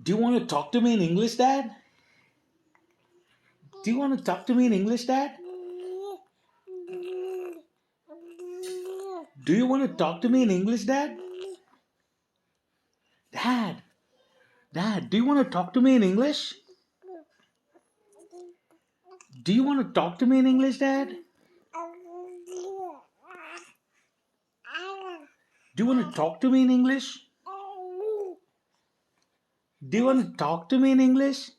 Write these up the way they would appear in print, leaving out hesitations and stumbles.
Do you want to talk to me in English, Dad? Do you want to talk to me in English, Dad? Do you want to talk to me in English, Dad? Dad, Dad, do you want to talk to me in English? Do you want to talk to me in English, Dad? Do you want to talk to me in English? Do you want to talk to me in English?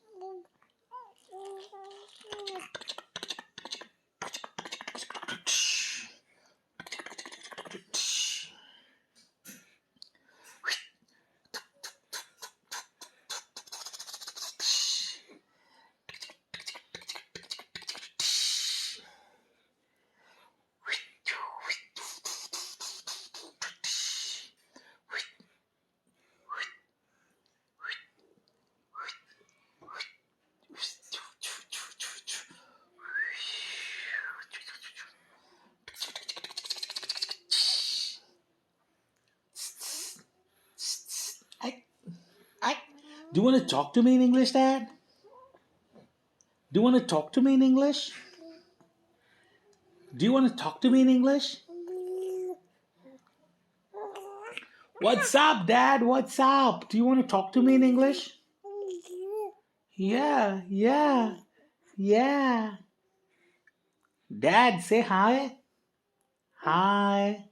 I, I, do you want to talk to me in English, Dad? Do you want to talk to me in English? Do you want to talk to me in English? What's up, Dad? What's up? Do you want to talk to me in English? Yeah, yeah, yeah. Dad, say hi. Hi,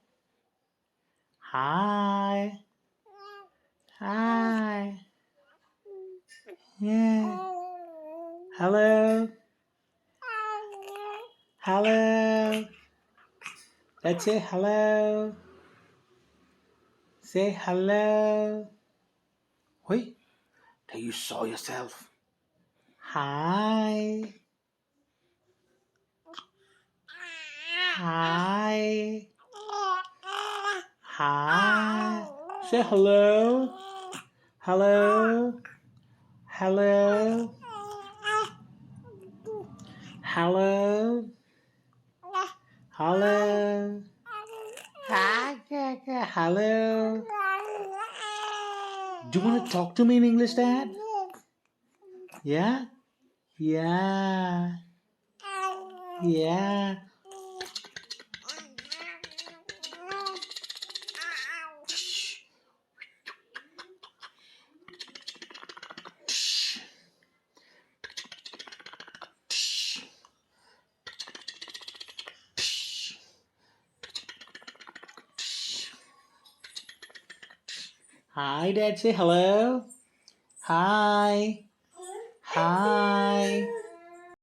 hi, hi. Yeah. Hello, hello. Let's say hello. Say hello. Wait, there you saw yourself. Hi. Hi. Hi. Say hello. Hello. Hello. Hello. Hello. Hi. Hello. Do you want to talk to me in English, Dad? Yeah? Yeah. Yeah. Hi, Dad. Say hello. Hi. Hi.